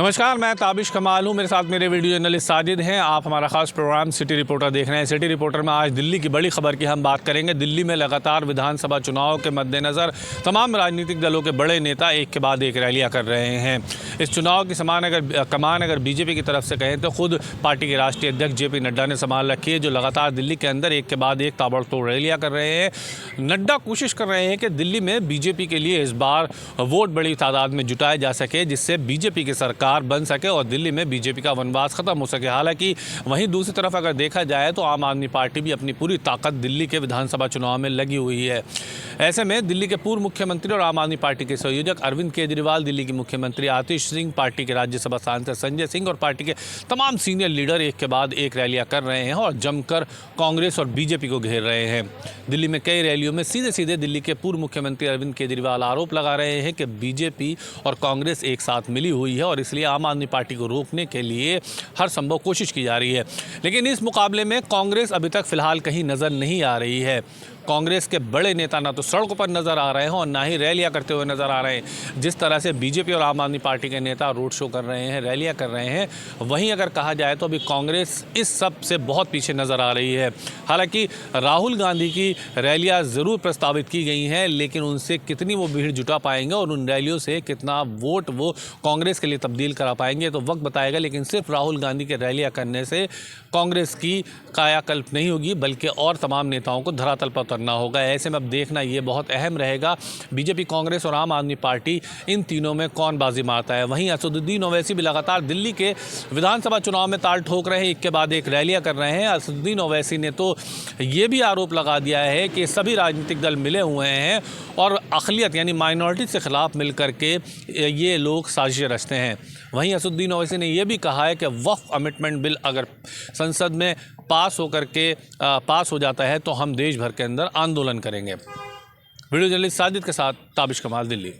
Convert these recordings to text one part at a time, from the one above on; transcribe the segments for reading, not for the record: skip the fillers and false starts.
नमस्कार, मैं ताबिश कमाल हूँ। मेरे साथ मेरे वीडियो जर्नलिस्ट साजिद हैं। आप हमारा खास प्रोग्राम सिटी रिपोर्टर देख रहे हैं। सिटी रिपोर्टर में आज दिल्ली की बड़ी खबर की हम बात करेंगे। दिल्ली में लगातार विधानसभा चुनाव के मद्देनज़र तमाम राजनीतिक दलों के बड़े नेता एक के बाद एक रैलियाँ कर रहे हैं। इस चुनाव की कमान अगर बीजेपी की तरफ से कहें तो खुद पार्टी के राष्ट्रीय अध्यक्ष JP नड्डा ने संभाल रखी है, जो लगातार दिल्ली के अंदर एक के बाद एक ताबड़तोड़ रैलियाँ कर रहे हैं। नड्डा कोशिश कर रहे हैं कि दिल्ली में बीजेपी के लिए इस बार वोट बड़ी तादाद में जुटाए जा सके, जिससे बीजेपी की सरकार बन सके और दिल्ली में बीजेपी का वनवास खत्म हो सके। हालांकि वहीं दूसरी तरफ अगर देखा जाए तो आम आदमी पार्टी भी अपनी पूरी ताकत दिल्ली के विधानसभा चुनाव में लगी हुई है। ऐसे में दिल्ली के पूर्व मुख्यमंत्री और आम आदमी पार्टी के संयोजक अरविंद केजरीवाल, दिल्ली के मुख्यमंत्री आतिश सिंह, पार्टी के राज्यसभा सांसद संजय सिंह और पार्टी के तमाम सीनियर लीडर एक के बाद एक रैलियां कर रहे हैं और जमकर कांग्रेस और बीजेपी को घेर रहे हैं। दिल्ली में कई रैलियों में सीधे सीधे दिल्ली के पूर्व मुख्यमंत्री अरविंद केजरीवाल आरोप लगा रहे हैं कि बीजेपी और कांग्रेस एक साथ मिली हुई है और इसलिए आम आदमी पार्टी को रोकने के लिए हर संभव कोशिश की जा रही है। लेकिन इस मुकाबले में कांग्रेस अभी तक फिलहाल कहीं नजर नहीं आ रही है। कांग्रेस के बड़े नेता ना तो सड़कों पर नजर आ रहे हैं और ना ही रैलियां करते हुए नजर आ रहे हैं। जिस तरह से बीजेपी और आम आदमी पार्टी के नेता रोड शो कर रहे हैं, रैलियां कर रहे हैं, वहीं अगर कहा जाए तो अभी कांग्रेस इस सब से बहुत पीछे नजर आ रही है। हालांकि राहुल गांधी की रैलियां ज़रूर प्रस्तावित की गई हैं, लेकिन उनसे कितनी वो भीड़ जुटा पाएंगे और उन रैलियों से कितना वोट वो कांग्रेस के लिए तब्दील करा पाएंगे तो वक्त बताएगा। लेकिन सिर्फ राहुल गांधी के रैलियां करने से कांग्रेस की कायाकल्प नहीं होगी, बल्कि और तमाम नेताओं को धरातल पर उतरना होगा। ऐसे में अब देखना ये बहुत अहम रहेगा, बीजेपी, कांग्रेस और आम आदमी पार्टी इन तीनों में कौन बाजी मारता है। वहीं असदुद्दीन ओवैसी भी लगातार दिल्ली के विधानसभा चुनाव में ताल ठोक रहे हैं, एक के बाद एक रैलियां कर रहे हैं। असदुद्दीन ओवैसी ने तो ये भी आरोप लगा दिया है कि सभी राजनीतिक दल मिले हुए हैं और अक़लियत यानी माइनॉरिटी के खिलाफ मिल करके ये लोग साजिशें रचते हैं। वहीं असदुद्दीन ओवैसी ने यह भी कहा है कि वक्फ अमेंडमेंट बिल अगर संसद में पास हो जाता है तो हम देश भर के अंदर आंदोलन करेंगे। वीडियो जर्नलिस्ट साजिद के साथ ताबिश कमाल, दिल्ली।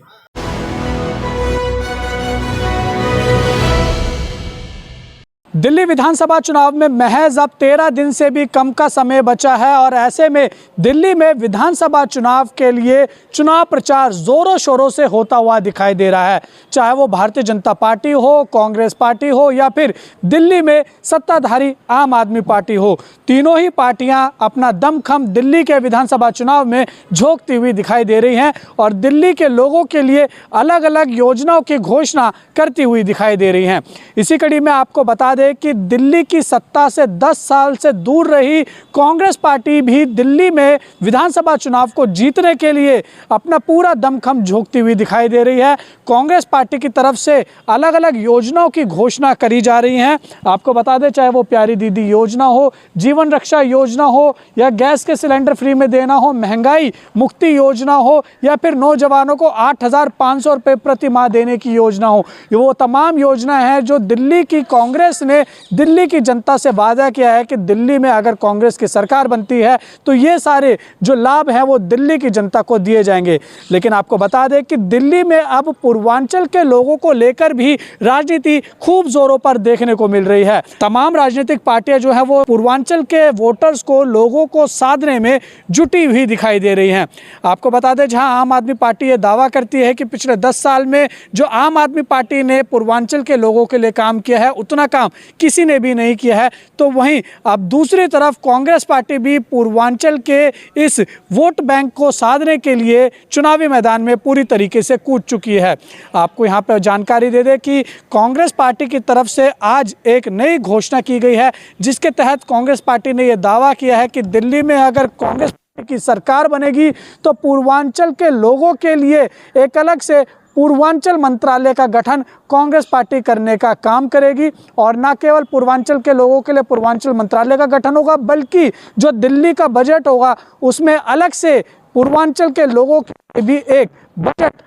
दिल्ली विधानसभा चुनाव में महज अब 13 दिन से भी कम का समय बचा है और ऐसे में दिल्ली में विधानसभा चुनाव के लिए चुनाव प्रचार जोरों शोरों से होता हुआ दिखाई दे रहा है। चाहे वो भारतीय जनता पार्टी हो, कांग्रेस पार्टी हो या फिर दिल्ली में सत्ताधारी आम आदमी पार्टी हो, तीनों ही पार्टियां अपना दमखम दिल्ली के विधानसभा चुनाव में झोंकती हुई दिखाई दे रही हैं और दिल्ली के लोगों के लिए अलग अलग योजनाओं की घोषणा करती हुई दिखाई दे रही हैं। इसी कड़ी में आपको बता दें कि दिल्ली की सत्ता से 10 साल से दूर रही कांग्रेस पार्टी भी दिल्ली में विधानसभा चुनाव को जीतने के लिए अपना पूरा दमखम झोंकती हुई दिखाई दे रही है। कांग्रेस पार्टी की तरफ से अलग अलग योजनाओं की घोषणा करी जा रही हैं। आपको बता दें, चाहे वो प्यारी दीदी योजना हो, जीवन रक्षा योजना हो या गैस के सिलेंडर फ्री में देना हो, महंगाई मुक्ति योजना हो या फिर नौजवानों को 8,500 रुपये प्रति माह देने की योजना हो, वो तमाम योजना है जो दिल्ली की कांग्रेस ने दिल्ली की जनता से वादा किया है कि दिल्ली में अगर कांग्रेस की सरकार बनती है तो ये सारे जो लाभ हैं वो दिल्ली की जनता को दिए जाएंगे। लेकिन आपको बता दें कि दिल्ली में अब पूर्वांचल के लोगों को लेकर भी राजनीति खूब जोरों पर देखने को मिल रही है। तमाम राजनीतिक पार्टियां जो है वो पूर्वांचल के वोटर्स को, लोगों को साधने में जुटी हुई दिखाई दे रही हैं। आपको बता दें, जहां आम आदमी पार्टी ये दावा करती है कि पिछले 10 साल में जो आम आदमी पार्टी ने पूर्वांचल के लोगों के लिए काम किया है उतना काम किसी ने भी नहीं किया है, तो वहीं अब दूसरी तरफ कांग्रेस पार्टी भी पूर्वांचल के इस वोट बैंक को साधने के लिए चुनावी मैदान में पूरी तरीके से कूद चुकी है। आपको यहां पर जानकारी दे दें कि कांग्रेस पार्टी की तरफ से आज एक नई घोषणा की गई है, जिसके तहत कांग्रेस पार्टी ने यह दावा किया है कि दिल्ली में अगर कांग्रेस की सरकार बनेगी तो पूर्वांचल के लोगों के लिए एक अलग से पूर्वांचल मंत्रालय का गठन कांग्रेस पार्टी करने का काम करेगी और न केवल पूर्वांचल के लोगों के लिए पूर्वांचल मंत्रालय का गठन होगा, बल्कि जो दिल्ली का बजट होगा उसमें अलग से पूर्वांचल के लोगों के लिए भी एक बजट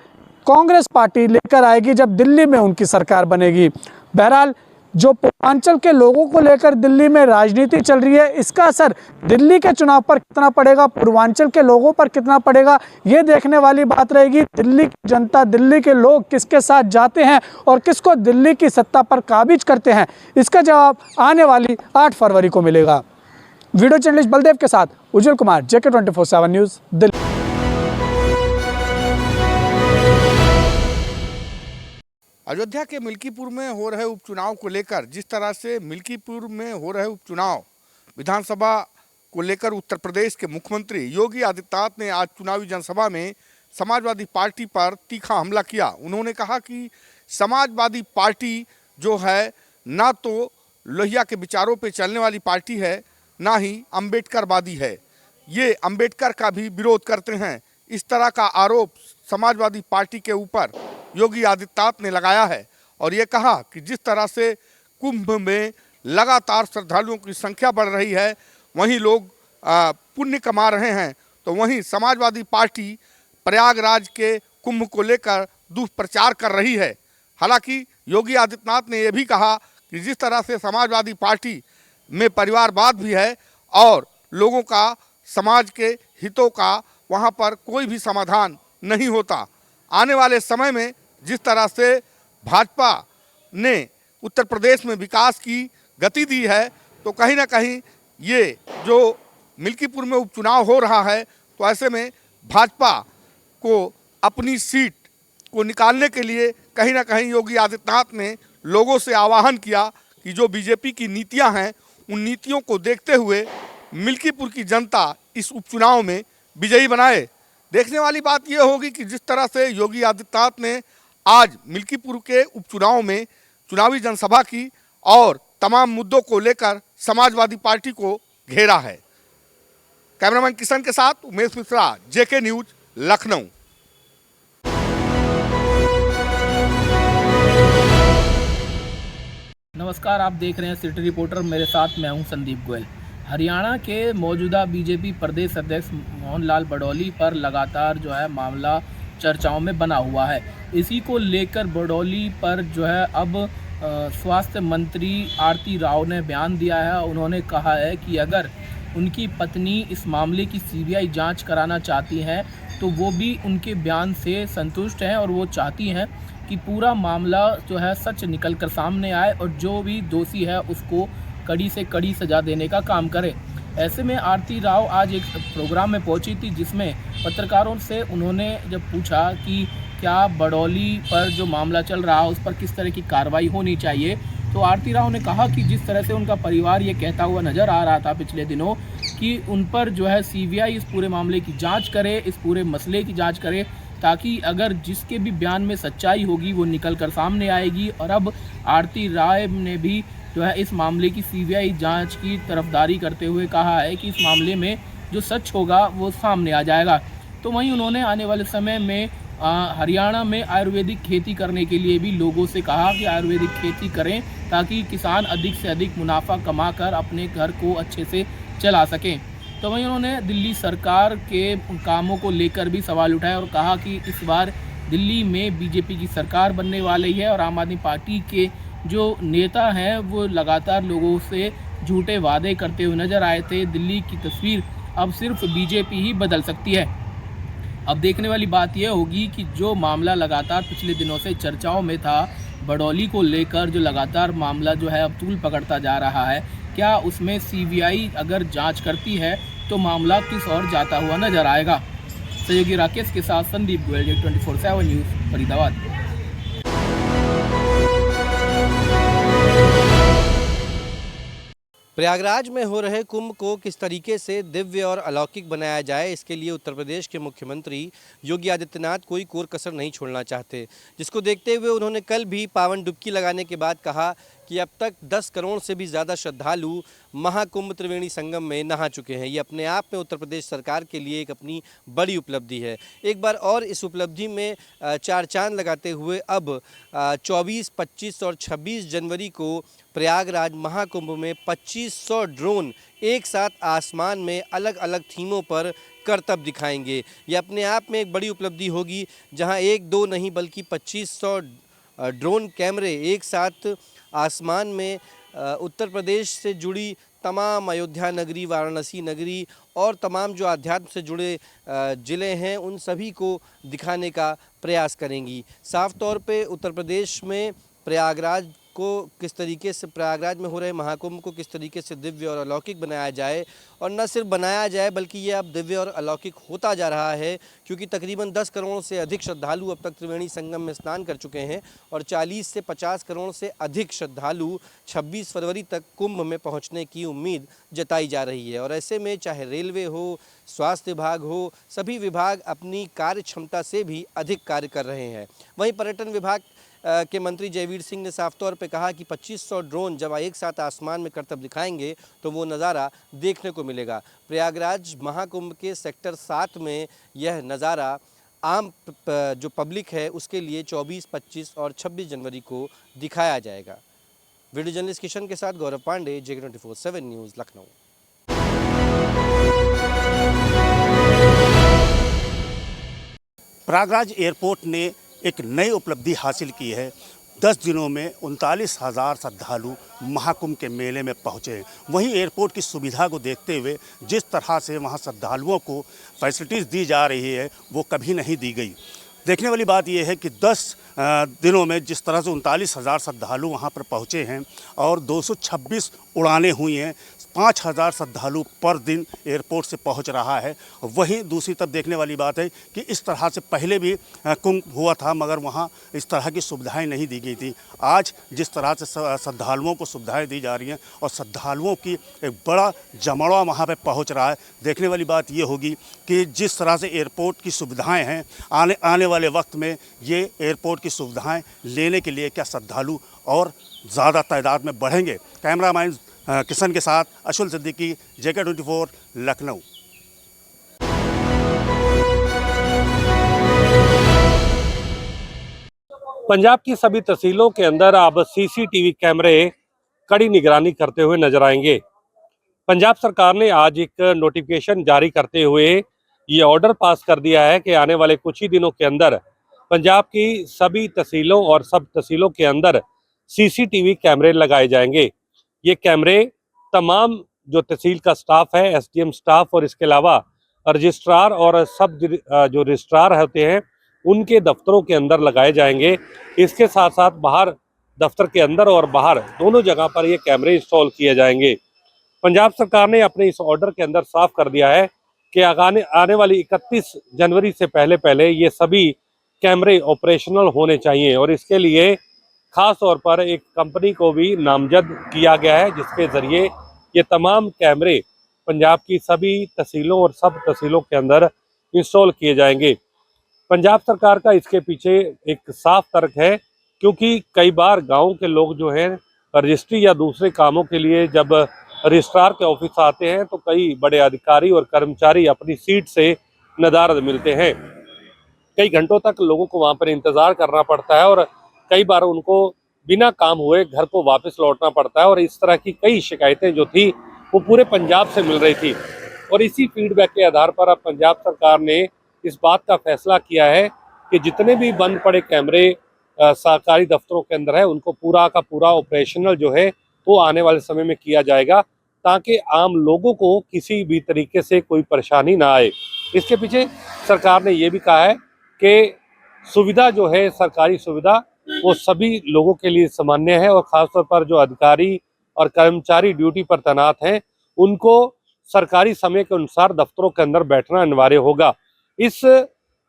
कांग्रेस पार्टी लेकर आएगी जब दिल्ली में उनकी सरकार बनेगी। बहरहाल जो पूर्वांचल के लोगों को लेकर दिल्ली में राजनीति चल रही है, इसका असर दिल्ली के चुनाव पर कितना पड़ेगा, पूर्वांचल के लोगों पर कितना पड़ेगा, ये देखने वाली बात रहेगी। दिल्ली की जनता, दिल्ली के लोग किसके साथ जाते हैं और किसको दिल्ली की सत्ता पर काबिज करते हैं, इसका जवाब आने वाली 8 फरवरी को मिलेगा। वीडियो जर्नलिस्ट बलदेव के साथ उज्जवल कुमार, JK 24/7 न्यूज़, दिल्ली। अयोध्या के मिल्कीपुर में हो रहे उपचुनाव को लेकर जिस तरह से मिल्कीपुर में हो रहे उपचुनाव विधानसभा को लेकर उत्तर प्रदेश के मुख्यमंत्री योगी आदित्यनाथ ने आज चुनावी जनसभा में समाजवादी पार्टी पर तीखा हमला किया। उन्होंने कहा कि समाजवादी पार्टी जो है ना तो लोहिया के विचारों पे चलने वाली पार्टी है, ना ही अम्बेडकरवादी है। ये अम्बेडकर का भी विरोध करते हैं। इस तरह का आरोप समाजवादी पार्टी के ऊपर योगी आदित्यनाथ ने लगाया है और ये कहा कि जिस तरह से कुंभ में लगातार श्रद्धालुओं की संख्या बढ़ रही है, वहीं लोग पुण्य कमा रहे हैं, तो वहीं समाजवादी पार्टी प्रयागराज के कुंभ को लेकर दुष्प्रचार कर रही है। हालांकि योगी आदित्यनाथ ने यह भी कहा कि जिस तरह से समाजवादी पार्टी में परिवारवाद भी है और लोगों का समाज के हितों का वहां पर कोई भी समाधान नहीं होता। आने वाले समय में जिस तरह से भाजपा ने उत्तर प्रदेश में विकास की गति दी है, तो कहीं ना कहीं ये जो मिल्कीपुर में उपचुनाव हो रहा है, तो ऐसे में भाजपा को अपनी सीट को निकालने के लिए कहीं ना कहीं योगी आदित्यनाथ ने लोगों से आह्वान किया कि जो बीजेपी की नीतियां हैं, उन नीतियों को देखते हुए मिल्कीपुर की जनता इस उपचुनाव में विजयी बनाए। देखने वाली बात यह होगी कि जिस तरह से योगी आदित्यनाथ ने आज मिल्कीपुर के उपचुनाव में चुनावी जनसभा की और तमाम मुद्दों को लेकर समाजवादी पार्टी को घेरा है। कैमरामैन किशन के साथ उमेश मिश्रा, जेके न्यूज, लखनऊ। नमस्कार, आप देख रहे हैं सिटी रिपोर्टर। मेरे साथ मैं हूं संदीप गोयल। हरियाणा के मौजूदा बीजेपी प्रदेश अध्यक्ष मोहनलाल बडौली पर लगातार जो है मामला चर्चाओं में बना हुआ है। इसी को लेकर बडौली पर जो है अब स्वास्थ्य मंत्री आरती राव ने बयान दिया है। उन्होंने कहा है कि अगर उनकी पत्नी इस मामले की सीबीआई जांच कराना चाहती हैं तो वो भी उनके बयान से संतुष्ट हैं और वो चाहती हैं कि पूरा मामला जो है सच निकल कर सामने आए और जो भी दोषी है उसको कड़ी से कड़ी सज़ा देने का काम करे। ऐसे में आरती राव आज एक प्रोग्राम में पहुंची थी जिसमें पत्रकारों से उन्होंने जब पूछा कि क्या बडौली पर जो मामला चल रहा है उस पर किस तरह की कार्रवाई होनी चाहिए, तो आरती राव ने कहा कि जिस तरह से उनका परिवार ये कहता हुआ नज़र आ रहा था पिछले दिनों कि उन पर जो है सीबीआई इस पूरे मामले की जांच करे, इस पूरे मसले की जांच करे, ताकि अगर जिसके भी बयान में सच्चाई होगी वो निकल कर सामने आएगी। और अब आरती राव ने भी जो है इस मामले की सीबीआई जांच की तरफदारी करते हुए कहा है कि इस मामले में जो सच होगा वो सामने आ जाएगा। तो वहीं उन्होंने आने वाले समय में हरियाणा में आयुर्वेदिक खेती करने के लिए भी लोगों से कहा कि आयुर्वेदिक खेती करें ताकि किसान अधिक से अधिक मुनाफा कमाकर अपने घर को अच्छे से चला सकें। तो वहीं उन्होंने दिल्ली सरकार के कामों को लेकर भी सवाल उठाया और कहा कि इस बार दिल्ली में बीजेपी की सरकार बनने वाली है और आम आदमी पार्टी के जो नेता हैं वो लगातार लोगों से झूठे वादे करते हुए नजर आए थे। दिल्ली की तस्वीर अब सिर्फ बीजेपी ही बदल सकती है। अब देखने वाली बात यह होगी कि जो मामला लगातार पिछले दिनों से चर्चाओं में था, बडौली को लेकर जो लगातार मामला जो है अब तूल पकड़ता जा रहा है, क्या उसमें सीबीआई अगर जांच करती है तो मामला किस ओर जाता हुआ नजर आएगा। सहयोगी राकेश के साथ संदीप गोयल, 24/7 न्यूज़, फरीदाबाद। प्रयागराज में हो रहे कुंभ को किस तरीके से दिव्य और अलौकिक बनाया जाए, इसके लिए उत्तर प्रदेश के मुख्यमंत्री योगी आदित्यनाथ कोई कोर कसर नहीं छोड़ना चाहते, जिसको देखते हुए उन्होंने कल भी पावन डुबकी लगाने के बाद कहा कि अब तक 10 करोड़ से भी ज़्यादा श्रद्धालु महाकुंभ त्रिवेणी संगम में नहा चुके हैं। ये अपने आप में उत्तर प्रदेश सरकार के लिए एक अपनी बड़ी उपलब्धि है। एक बार और इस उपलब्धि में चार चांद लगाते हुए अब 24, 25 और 26 जनवरी को प्रयागराज महाकुंभ में 2500 ड्रोन एक साथ आसमान में अलग अलग थीमों पर करतब दिखाएंगे। ये अपने आप में एक बड़ी उपलब्धि होगी, जहां एक दो नहीं बल्कि 2500 ड्रोन कैमरे एक साथ आसमान में उत्तर प्रदेश से जुड़ी तमाम अयोध्या नगरी, वाराणसी नगरी और तमाम जो आध्यात्म से जुड़े ज़िले हैं उन सभी को दिखाने का प्रयास करेंगी। साफ तौर पे उत्तर प्रदेश में प्रयागराज को किस तरीके से, प्रयागराज में हो रहे महाकुंभ को किस तरीके से दिव्य और अलौकिक बनाया जाए, और न सिर्फ बनाया जाए बल्कि ये अब दिव्य और अलौकिक होता जा रहा है, क्योंकि तकरीबन 10 करोड़ से अधिक श्रद्धालु अब तक त्रिवेणी संगम में स्नान कर चुके हैं और 40 से 50 करोड़ से अधिक श्रद्धालु 26 फरवरी तक कुंभ में पहुंचने की उम्मीद जताई जा रही है। और ऐसे में चाहे रेलवे हो, स्वास्थ्य विभाग हो, सभी विभाग अपनी कार्य क्षमता से भी अधिक कार्य कर रहे हैं। वहीं पर्यटन विभाग के मंत्री जयवीर सिंह ने साफ तौर पे कहा कि 2500 ड्रोन जब एक साथ आसमान में करतब दिखाएंगे तो वो नज़ारा देखने को मिलेगा। प्रयागराज महाकुंभ के सेक्टर 7 में यह नज़ारा आम जो पब्लिक है उसके लिए 24, 25 और 26 जनवरी को दिखाया जाएगा। वीडियो जर्नलिस्ट किशन के साथ Gaurav Pandey, JK24/7 news, Lucknow. Prayagraj airport ने एक नई उपलब्धि हासिल की है। 10 दिनों में 39,000 श्रद्धालु महाकुंभ के मेले में पहुँचे हैं। वहीं एयरपोर्ट की सुविधा को देखते हुए जिस तरह से वहाँ श्रद्धालुओं को फैसिलिटीज़ दी जा रही है वो कभी नहीं दी गई। देखने वाली बात यह है कि 10 दिनों में जिस तरह से 39,000 श्रद्धालु वहाँ पर पहुँचे हैं और 226 उड़ानें हुई हैं, 5,000 श्रद्धालु पर दिन एयरपोर्ट से पहुंच रहा है। वहीं दूसरी तरफ देखने वाली बात है कि इस तरह से पहले भी कुंभ हुआ था मगर वहां इस तरह की सुविधाएं नहीं दी गई थी। आज जिस तरह से श्रद्धालुओं को सुविधाएं दी जा रही हैं और श्रद्धालुओं की एक बड़ा जमावड़ा वहां पे पहुंच रहा है। देखने वाली बात ये होगी कि जिस तरह से एयरपोर्ट की सुविधाएँ हैं, आने वाले वक्त में ये एयरपोर्ट की सुविधाएँ लेने के लिए क्या श्रद्धालु और ज़्यादा तादाद में बढ़ेंगे। कैमरामैन किशन के साथ अशुल सिद्दीकी, JK24 लखनऊ। पंजाब की सभी तहसीलों के अंदर अब CCTV कैमरे कड़ी निगरानी करते हुए नजर आएंगे। पंजाब सरकार ने आज एक नोटिफिकेशन जारी करते हुए ये ऑर्डर पास कर दिया है कि आने वाले कुछ ही दिनों के अंदर पंजाब की सभी तहसीलों और सब तहसीलों के अंदर CCTV कैमरे लगाए जाएंगे। ये कैमरे तमाम जो तहसील का स्टाफ है, SDM स्टाफ और इसके अलावा रजिस्ट्रार और सब जो रजिस्ट्रार होते हैं उनके दफ्तरों के अंदर लगाए जाएंगे। इसके साथ साथ बाहर दफ्तर के अंदर और बाहर दोनों जगह पर ये कैमरे इंस्टॉल किए जाएंगे। पंजाब सरकार ने अपने इस ऑर्डर के अंदर साफ कर दिया है कि आने वाली 31 जनवरी से पहले ये सभी कैमरे ऑपरेशनल होने चाहिए और इसके लिए खास तौर पर एक कंपनी को भी नामजद किया गया है जिसके ज़रिए ये तमाम कैमरे पंजाब की सभी तहसीलों और सब तहसीलों के अंदर इंस्टॉल किए जाएंगे। पंजाब सरकार का इसके पीछे एक साफ तर्क है, क्योंकि कई बार गांव के लोग जो हैं रजिस्ट्री या दूसरे कामों के लिए जब रजिस्ट्रार के ऑफिस आते हैं तो कई बड़े अधिकारी और कर्मचारी अपनी सीट से नदारद मिलते हैं। कई घंटों तक लोगों को वहाँ पर इंतज़ार करना पड़ता है और कई बार उनको बिना काम हुए घर को वापस लौटना पड़ता है और इस तरह की कई शिकायतें जो थी वो पूरे पंजाब से मिल रही थी। और इसी फीडबैक के आधार पर अब पंजाब सरकार ने इस बात का फैसला किया है कि जितने भी बंद पड़े कैमरे सरकारी दफ्तरों के अंदर है उनको पूरा का पूरा ऑपरेशनल जो है वो आने वाले समय में किया जाएगा, ताकि आम लोगों को किसी भी तरीके से कोई परेशानी ना आए। इसके पीछे सरकार ने ये भी कहा है कि सुविधा जो है, सरकारी सुविधा, वो सभी लोगों के लिए सामान्य है और ख़ासतौर पर जो अधिकारी और कर्मचारी ड्यूटी पर तैनात हैं उनको सरकारी समय के अनुसार दफ्तरों के अंदर बैठना अनिवार्य होगा। इस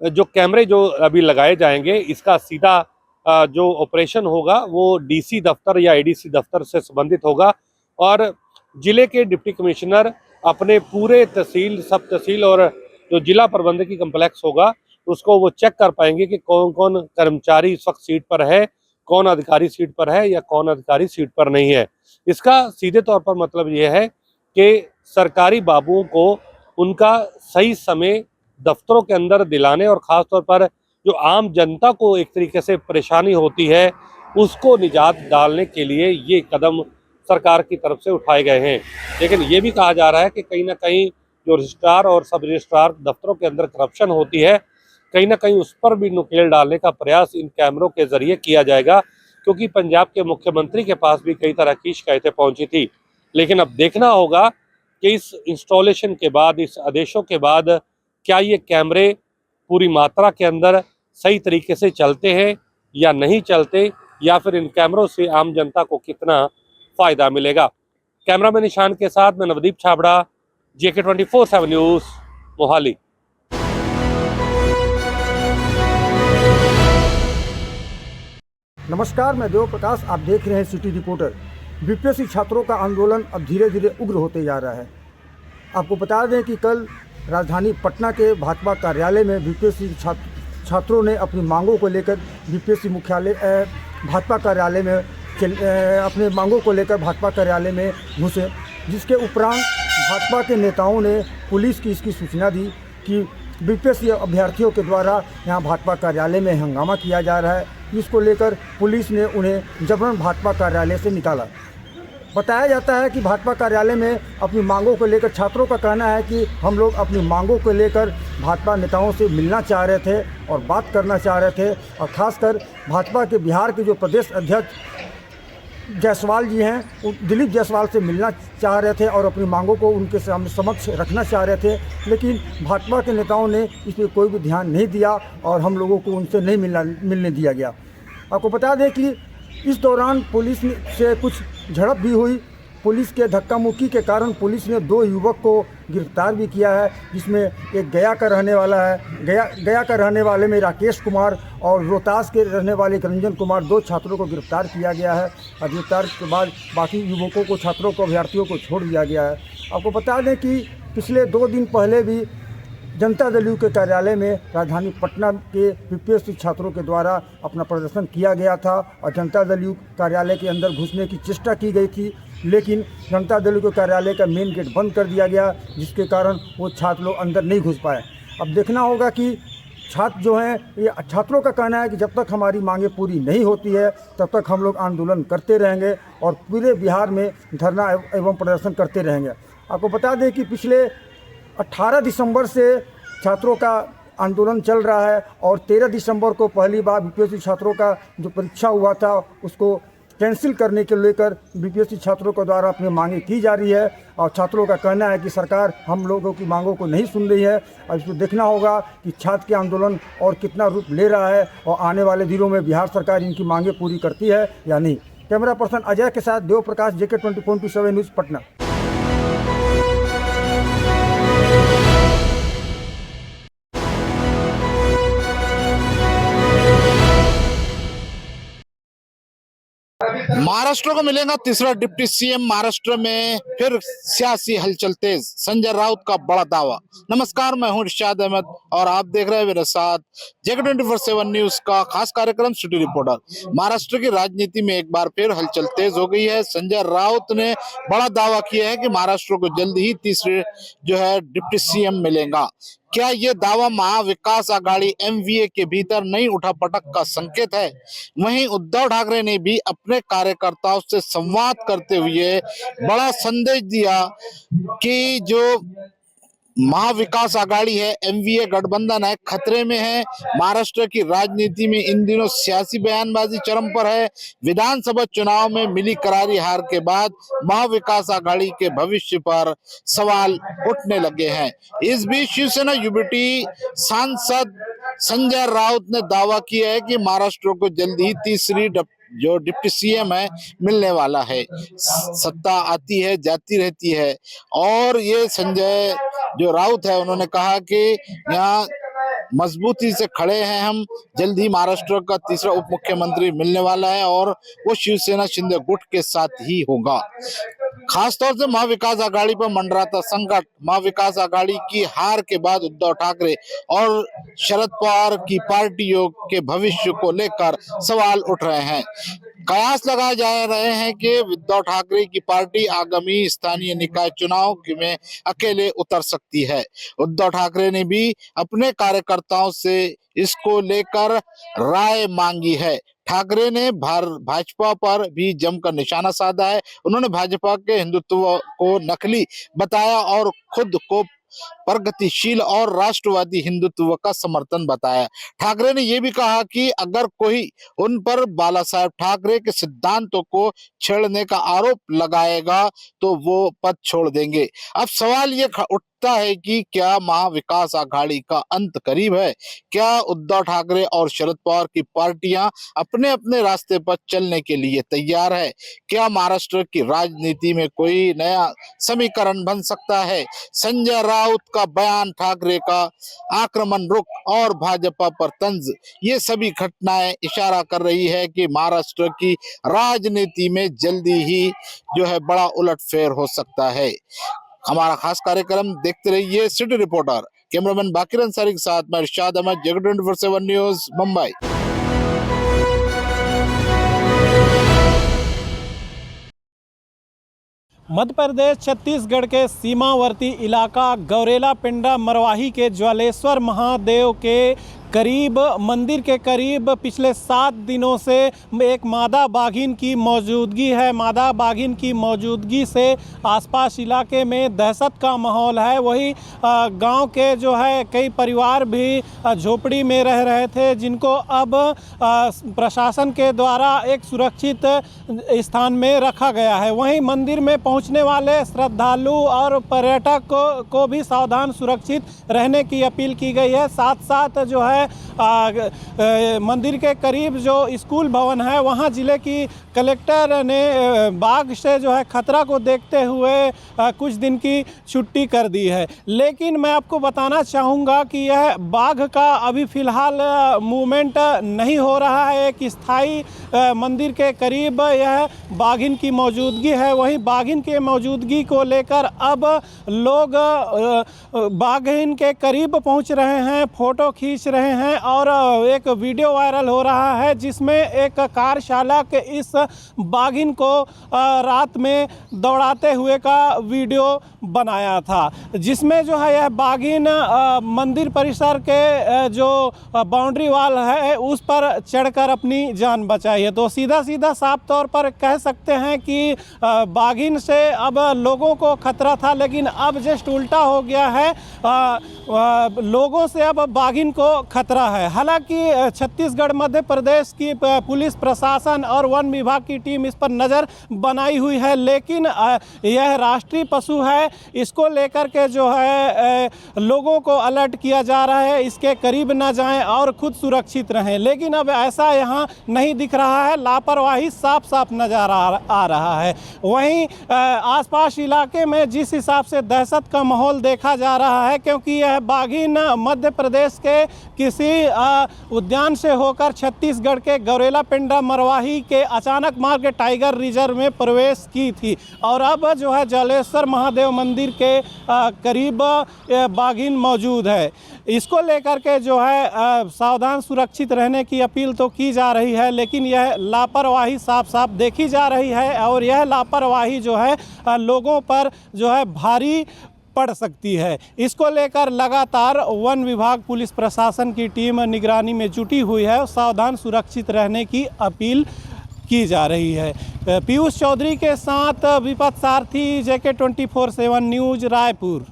जो कैमरे जो अभी लगाए जाएंगे इसका सीधा जो ऑपरेशन होगा वो DC दफ्तर या ADC दफ्तर से संबंधित होगा और जिले के डिप्टी कमिश्नर अपने पूरे तहसील, सब तहसील और जो जिला प्रबंधकी कम्प्लेक्स होगा उसको वो चेक कर पाएंगे कि कौन कौन कर्मचारी इस वक्त सीट पर है, कौन अधिकारी सीट पर है या कौन अधिकारी सीट पर नहीं है। इसका सीधे तौर पर मतलब ये है कि सरकारी बाबुओं को उनका सही समय दफ्तरों के अंदर दिलाने और ख़ास तौर पर जो आम जनता को एक तरीके से परेशानी होती है उसको निजात डालने के लिए ये कदम सरकार की तरफ से उठाए गए हैं। लेकिन ये भी कहा जा रहा है कि कहीं ना कहीं जो रजिस्ट्रार और सब रजिस्ट्रार दफ्तरों के अंदर करप्शन होती है, कहीं ना कहीं उस पर भी नुकेल डालने का प्रयास इन कैमरों के जरिए किया जाएगा, क्योंकि पंजाब के मुख्यमंत्री के पास भी कई तरह की शिकायतें पहुंची थी। लेकिन अब देखना होगा कि इस इंस्टॉलेशन के बाद, इस आदेशों के बाद क्या ये कैमरे पूरी मात्रा के अंदर सही तरीके से चलते हैं या नहीं चलते, या फिर इन कैमरों से आम जनता को कितना फायदा मिलेगा। कैमरामैन निशान के साथ में नवदीप छाबड़ा, JK 24/7 न्यूज, मोहाली। नमस्कार, मैं देव प्रकाश, आप देख रहे हैं सिटी रिपोर्टर। बीपीएससी छात्रों का आंदोलन अब धीरे धीरे उग्र होते जा रहा है। आपको बता दें कि कल राजधानी पटना के भाजपा कार्यालय में बीपीएससी छात्रों ने अपनी मांगों को लेकर बीपीएससी मुख्यालय भाजपा कार्यालय में अपने मांगों को लेकर भाजपा कार्यालय में घुसे, जिसके उपरांत भाजपा के नेताओं ने पुलिस की इसकी सूचना दी कि बीपीएससी अभ्यर्थियों के द्वारा यहाँ भाजपा कार्यालय में हंगामा किया जा रहा है। इसको लेकर पुलिस ने उन्हें जबरन भाजपा कार्यालय से निकाला। बताया जाता है कि भाजपा कार्यालय में अपनी मांगों को लेकर छात्रों का कहना है कि हम लोग अपनी मांगों को लेकर भाजपा नेताओं से मिलना चाह रहे थे और बात करना चाह रहे थे, और ख़ासकर भाजपा के बिहार के जो प्रदेश अध्यक्ष जायसवाल जी हैं, दिलीप जायसवाल से मिलना चाह रहे थे और अपनी मांगों को उनके समक्ष रखना चाह रहे थे। लेकिन भाजपा के नेताओं ने इस पर कोई भी ध्यान नहीं दिया और हम लोगों को उनसे नहीं मिलने दिया गया। आपको बता दें कि इस दौरान पुलिस से कुछ झड़प भी हुई। पुलिस के धक्का मुक्की के कारण पुलिस ने 2 युवक को गिरफ्तार भी किया है, जिसमें एक गया का रहने वाला है, गया का रहने वाले में राकेश कुमार और रोहतास के रहने वाले रंजन कुमार, 2 छात्रों को गिरफ्तार किया गया है। और गिरफ्तार के बाद बाकी युवकों को, छात्रों को, अभ्यर्थियों को छोड़ दिया गया है। आपको बता दें कि पिछले 2 दिन पहले भी जनता दल यू के कार्यालय में राजधानी पटना के बीपीएससी छात्रों के द्वारा अपना प्रदर्शन किया गया था और जनता दल यू कार्यालय के अंदर घुसने की चेष्टा की गई थी, लेकिन जनता दल यू के कार्यालय का मेन गेट बंद कर दिया गया, जिसके कारण वो छात्र लोग अंदर नहीं घुस पाए। अब देखना होगा कि छात्र जो हैं, ये छात्रों का कहना है कि जब तक हमारी मांगें पूरी नहीं होती है तब तक हम लोग आंदोलन करते रहेंगे और पूरे बिहार में धरना एवं प्रदर्शन करते रहेंगे। आपको बता दें कि पिछले 18 दिसंबर से छात्रों का आंदोलन चल रहा है और 13 दिसंबर को पहली बार बीपीएससी छात्रों का जो परीक्षा हुआ था उसको कैंसिल करने के लेकर बीपीएससी छात्रों के द्वारा अपनी मांगें की जा रही है और छात्रों का कहना है कि सरकार हम लोगों की मांगों को नहीं सुन रही है। और इसको देखना होगा कि छात्र के आंदोलन और कितना रूप ले रहा है और आने वाले दिनों में बिहार सरकार इनकी मांगें पूरी करती है या नहीं। कैमरा पर्सन अजय के साथ देव प्रकाश, JK 24/7 न्यूज़, पटना। महाराष्ट्र को मिलेगा तीसरा डिप्टी सीएम। महाराष्ट्र में फिर सियासी हलचल तेज, संजय राउत का बड़ा दावा। नमस्कार, मैं हूं इरशाद अहमद और आप देख रहे हैं मेरे साथ JK 24/7 न्यूज का खास कार्यक्रम सिटी रिपोर्टर। महाराष्ट्र की राजनीति में एक बार फिर हलचल तेज हो गई है। संजय राउत ने बड़ा दावा किया है कि महाराष्ट्र को जल्द ही तीसरे जो है डिप्टी सीएम मिलेगा। क्या ये दावा महाविकास आघाड़ी MVA के भीतर नई उठापटक का संकेत है? वहीं उद्धव ठाकरे ने भी अपने कार्यकर्ताओं से संवाद करते हुए बड़ा संदेश दिया कि जो महाविकास आघाड़ी है, MVA गठबंधन है, खतरे में है। महाराष्ट्र की राजनीति में इन दिनों सियासी बयानबाजी चरम पर है। विधानसभा चुनाव में मिली करारी हार के बाद महाविकास आघाड़ी के भविष्य पर सवाल उठने लगे हैं। इस बीच शिवसेना यूबीटी सांसद संजय राउत ने दावा किया है कि महाराष्ट्र को जल्द ही तीसरी जो डिप्टी सीएम है मिलने वाला है। सत्ता आती है जाती रहती है और ये संजय जो राउत है उन्होंने कहा कि यहाँ मजबूती से खड़े हैं हम, जल्द ही महाराष्ट्र का तीसरा उप मुख्यमंत्री मिलने वाला है और वो शिवसेना शिंदे गुट के साथ ही होगा। खासतौर से महाविकास आघाड़ी पर मंडराता संकट, महाविकास आघाड़ी की हार के बाद उद्धव ठाकरे और शरद पवार की पार्टियों के भविष्य को लेकर सवाल उठ रहे हैं। कयास लगाए जा रहे हैं कि उद्धव ठाकरे की पार्टी आगामी स्थानीय निकाय चुनाव में अकेले उतर सकती है। उद्धव ठाकरे ने भी अपने कार्यकर्ताओं से इसको लेकर राय मांगी है। ठाकरे ने भाजपा पर भी जमकर निशाना साधा है। उन्होंने भाजपा के हिंदुत्व को नकली बताया और खुद को प्रगतिशील और राष्ट्रवादी हिंदुत्व का समर्थन बताया। ठाकरे ने यह भी कहा कि अगर कोई उन पर बाला साहेब ठाकरे के सिद्धांतों को छेड़ने का आरोप लगाएगा तो वो पद छोड़ देंगे। अब सवाल ये उठता लगता है कि क्या महाविकास आघाड़ी का अंत करीब है? क्या उद्धव ठाकरे और शरद पवार की पार्टियां अपने अपने रास्ते पर चलने के लिए तैयार है? क्या महाराष्ट्र की राजनीति में कोई नया समीकरण बन सकता है? संजय राउत का बयान, ठाकरे का आक्रमण रुख और भाजपा पर तंज, ये सभी घटनाएं इशारा कर रही है कि महाराष्ट्र की राजनीति में जल्दी ही जो है बड़ा उलटफेर हो सकता है। हमारा खास कार्यक्रम देखते रहिए सिटी रिपोर्टर। कैमरामैन बाकिर अंसारी के साथ मैं इरशाद अहमद, जगत 24/7 न्यूज, मुंबई। मध्य प्रदेश छत्तीसगढ़ के सीमावर्ती इलाका गौरेला पिंडा मरवाही के ज्वालेश्वर महादेव के करीब मंदिर के करीब पिछले 7 दिनों से एक मादा बाघिन की मौजूदगी है। मादा बाघिन की मौजूदगी से आसपास इलाके में दहशत का माहौल है। वही गांव के जो है कई परिवार भी झोपड़ी में रह रहे थे, जिनको अब प्रशासन के द्वारा एक सुरक्षित स्थान में रखा गया है। वहीं मंदिर में पहुंचने वाले श्रद्धालु और पर्यटक को भी सावधान सुरक्षित रहने की अपील की गई है। साथ साथ जो है मंदिर के करीब जो स्कूल भवन है वहां जिले की कलेक्टर ने बाघ से जो है खतरा को देखते हुए कुछ दिन की छुट्टी कर दी है। लेकिन मैं आपको बताना चाहूँगा कि यह बाघ का अभी फ़िलहाल मूवमेंट नहीं हो रहा है। एक स्थायी मंदिर के करीब यह बाघिन की मौजूदगी है। वहीं बाघिन के मौजूदगी को लेकर अब लोग बाघिन के करीब पहुंच रहे हैं, फ़ोटो खींच रहे हैं और एक वीडियो वायरल हो रहा है जिसमें एक कार चालक इस बाघिन को रात में दौड़ाते हुए का वीडियो बनाया था, जिसमें जो है यह बाघिन मंदिर परिसर के जो बाउंड्री वाल है उस पर चढ़कर अपनी जान बचाई है। तो सीधा सीधा साफ तौर पर कह सकते हैं कि बाघिन से अब लोगों को खतरा था, लेकिन अब जस्ट उल्टा हो गया है। लोगों से अब बाघिन को खतरा है। हालांकि छत्तीसगढ़ मध्य प्रदेश की पुलिस प्रशासन और वन विभाग की टीम इस पर नज़र बनाई हुई है, लेकिन यह राष्ट्रीय पशु है, इसको लेकर के जो है लोगों को अलर्ट किया जा रहा है, इसके करीब ना जाएं और खुद सुरक्षित रहें। लेकिन अब ऐसा यहाँ नहीं दिख रहा है, लापरवाही साफ साफ नज़र आ रहा है। वहीं आसपास इलाके में जिस हिसाब से दहशत का माहौल देखा जा रहा है, क्योंकि यह बाघिन मध्य प्रदेश के किसी उद्यान से होकर छत्तीसगढ़ के गौरेला पिंडा मरवाही के अचानक मार्ग टाइगर रिजर्व में प्रवेश की थी और अब जो है ज्वालेश्वर महादेव मंदिर के करीब बाघिन मौजूद है। इसको लेकर के जो है सावधान सुरक्षित रहने की अपील तो की जा रही है, लेकिन यह लापरवाही साफ साफ देखी जा रही है और यह लापरवाही जो है लोगों पर जो है भारी पड़ सकती है। इसको लेकर लगातार वन विभाग पुलिस प्रशासन की टीम निगरानी में जुटी हुई है। सावधान सुरक्षित रहने की अपील की जा रही है। पीयूष चौधरी के साथ विपत सारथी, JK 24/7 न्यूज, रायपुर।